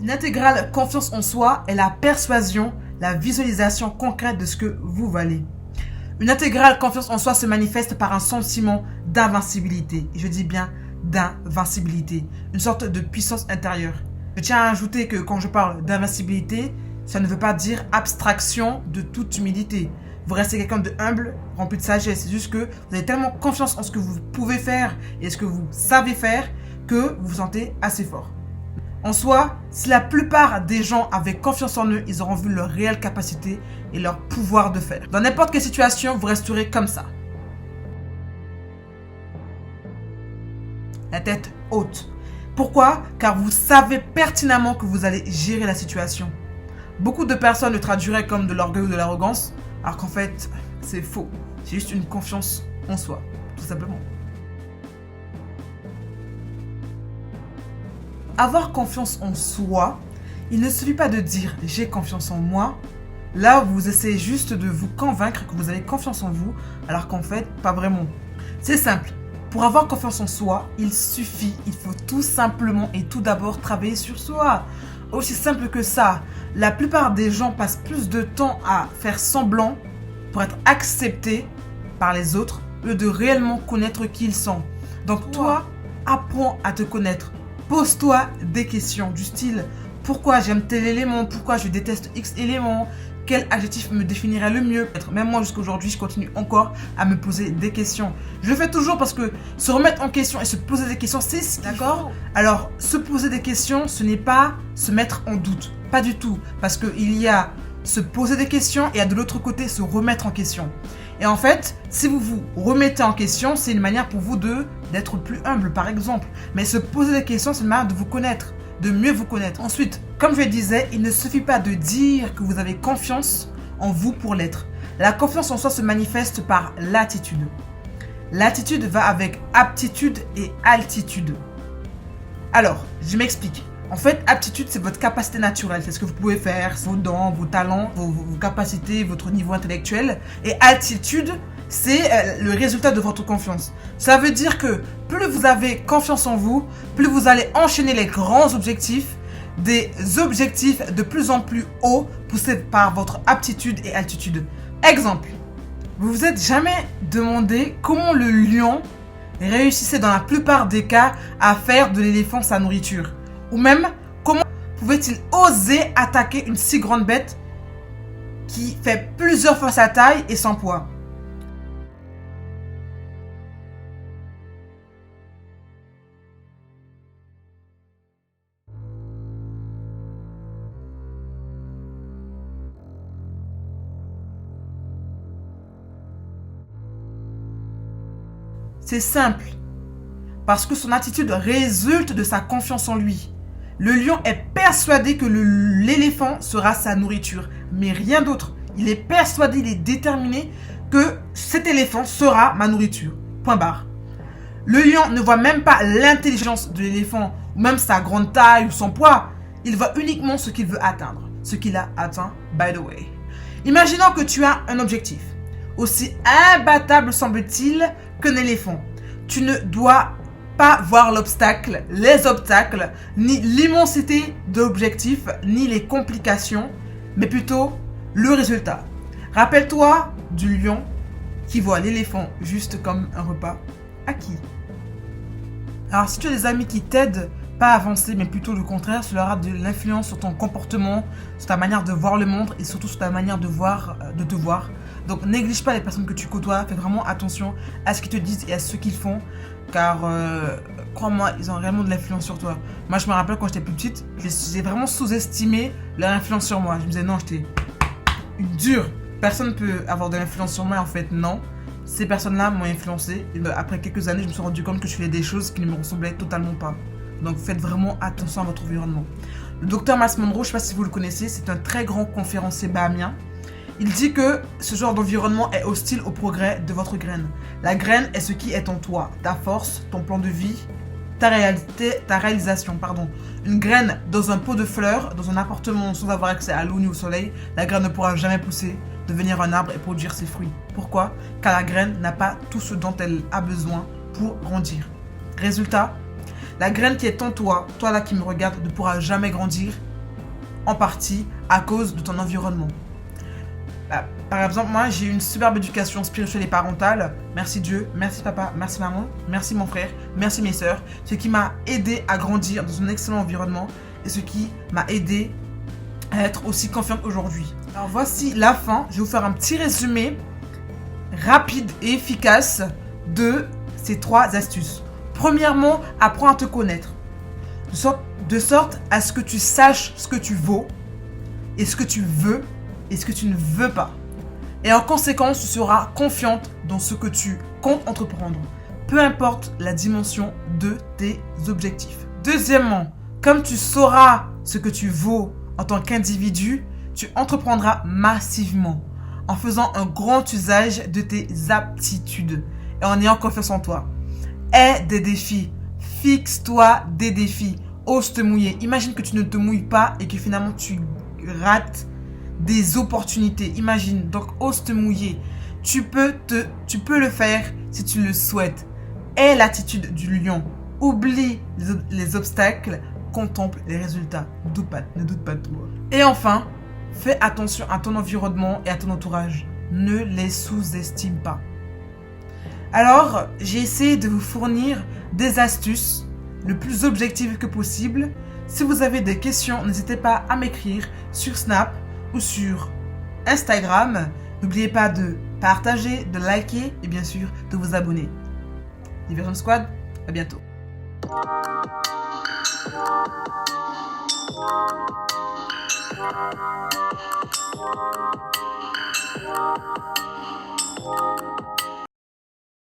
Une intégrale confiance en soi est la persuasion, la visualisation concrète de ce que vous valez. Une intégrale confiance en soi se manifeste par un sentiment d'invincibilité. Et je dis bien d'invincibilité, une sorte de puissance intérieure. Je tiens à ajouter que quand je parle d'invincibilité, ça ne veut pas dire abstraction de toute humilité. Vous restez quelqu'un de humble, rempli de sagesse. C'est juste que vous avez tellement confiance en ce que vous pouvez faire et ce que vous savez faire que vous vous sentez assez fort. En soi, si la plupart des gens avaient confiance en eux, ils auront vu leur réelle capacité et leur pouvoir de faire. Dans n'importe quelle situation, vous resterez comme ça. La tête haute. Pourquoi? Car vous savez pertinemment que vous allez gérer la situation. Beaucoup de personnes le traduiraient comme de l'orgueil ou de l'arrogance, alors qu'en fait, c'est faux. C'est juste une confiance en soi, tout simplement. Avoir confiance en soi, il ne suffit pas de dire « j'ai confiance en moi ». Là, vous essayez juste de vous convaincre que vous avez confiance en vous, alors qu'en fait, pas vraiment. C'est simple. Pour avoir confiance en soi, il faut tout simplement et tout d'abord travailler sur soi. Aussi simple que ça. La plupart des gens passent plus de temps à faire semblant pour être acceptés par les autres, au lieu de réellement connaître qui ils sont. Donc toi, apprends à te connaître. Pose-toi des questions du style « Pourquoi j'aime tel élément? Pourquoi je déteste X élément? Quel adjectif me définirait le mieux ?» Même moi, jusqu'à aujourd'hui, je continue encore à me poser des questions. Je le fais toujours parce que se remettre en question et se poser des questions, c'est ce qu'il faut. Alors, se poser des questions, ce n'est pas se mettre en doute. Pas du tout. Parce qu'il y a se poser des questions et il y a de l'autre côté se remettre en question. Et en fait, si vous vous remettez en question, c'est une manière pour vous d'être plus humble, par exemple. Mais se poser des questions, c'est une manière de vous connaître, de mieux vous connaître. Ensuite, comme je le disais, il ne suffit pas de dire que vous avez confiance en vous pour l'être. La confiance en soi se manifeste par l'attitude. L'attitude va avec aptitude et altitude. Alors, je m'explique. En fait, aptitude, c'est votre capacité naturelle. C'est ce que vous pouvez faire, vos dons, vos talents, vos capacités, votre niveau intellectuel. Et altitude, c'est le résultat de votre confiance. Ça veut dire que plus vous avez confiance en vous, plus vous allez enchaîner les grands objectifs, des objectifs de plus en plus hauts, poussés par votre aptitude et altitude. Exemple, vous vous êtes jamais demandé comment le lion réussissait dans la plupart des cas à faire de l'éléphant sa nourriture? Ou même, comment pouvait-il oser attaquer une si grande bête qui fait plusieurs fois sa taille et son poids? C'est simple, parce que son attitude résulte de sa confiance en lui. Le lion est persuadé que l'éléphant sera sa nourriture, mais rien d'autre. Il est persuadé, il est déterminé que cet éléphant sera ma nourriture. Point barre. Le lion ne voit même pas l'intelligence de l'éléphant, ou même sa grande taille ou son poids. Il voit uniquement ce qu'il veut atteindre, ce qu'il a atteint, by the way. Imaginons que tu as un objectif, aussi imbattable semble-t-il qu'un éléphant. Tu ne dois pas voir l'obstacle, les obstacles, ni l'immensité de l'objectif, ni les complications, mais plutôt le résultat. Rappelle-toi du lion qui voit l'éléphant juste comme un repas acquis. Alors si tu as des amis qui t'aident pas à avancer, mais plutôt le contraire, cela aura de l'influence sur ton comportement, sur ta manière de voir le monde et surtout sur ta manière de te voir. Donc néglige pas les personnes que tu côtoies, fais vraiment attention à ce qu'ils te disent et à ce qu'ils font. Car crois-moi, ils ont réellement de l'influence sur toi. Moi, je me rappelle quand j'étais plus petite, j'ai vraiment sous-estimé leur influence sur moi. Je me disais, non, j'étais une dure. Personne ne peut avoir de l'influence sur moi. En fait, non. Ces personnes-là m'ont influencé. Et après quelques années, je me suis rendu compte que je faisais des choses qui ne me ressemblaient totalement pas. Donc, faites vraiment attention à votre environnement. Le docteur Myles Munroe, je ne sais pas si vous le connaissez, c'est un très grand conférencier bahamien. Il dit que ce genre d'environnement est hostile au progrès de votre graine. La graine est ce qui est en toi, ta force, ton plan de vie, ta réalisation. Une graine dans un pot de fleurs, dans un appartement sans avoir accès à l'eau ni au soleil, la graine ne pourra jamais pousser, devenir un arbre et produire ses fruits. Pourquoi? Car la graine n'a pas tout ce dont elle a besoin pour grandir. Résultat, La graine qui est en toi, toi là qui me regarde, ne pourra jamais grandir, en partie à cause de ton environnement. Par exemple, moi, j'ai eu une superbe éducation spirituelle et parentale. Merci Dieu, merci papa, merci maman, merci mon frère, merci mes sœurs. Ce qui m'a aidé à grandir dans un excellent environnement et ce qui m'a aidé à être aussi confiante aujourd'hui. Alors voici la fin. Je vais vous faire un petit résumé rapide et efficace de ces 3 astuces. Premièrement, apprends à te connaître. De sorte à ce que tu saches ce que tu vaux et ce que tu veux et ce que tu ne veux pas. Et en conséquence, tu seras confiante dans ce que tu comptes entreprendre, peu importe la dimension de tes objectifs. Deuxièmement, comme tu sauras ce que tu vaux en tant qu'individu, tu entreprendras massivement en faisant un grand usage de tes aptitudes et en ayant confiance en toi. Aie des défis, fixe-toi des défis, ose te mouiller. Imagine que tu ne te mouilles pas et que finalement tu rates des opportunités. Imagine, donc ose te mouiller. Tu peux le faire si tu le souhaites. Aie l'attitude du lion. Oublie les obstacles, contemple les résultats. Ne doute pas de toi. Et enfin, fais attention à ton environnement et à ton entourage. Ne les sous-estime pas. Alors, j'ai essayé de vous fournir des astuces le plus objectives que possible. Si vous avez des questions, n'hésitez pas à m'écrire sur Snap ou sur Instagram. N'oubliez pas de partager, de liker et bien sûr de vous abonner. Diversion Squad, à bientôt.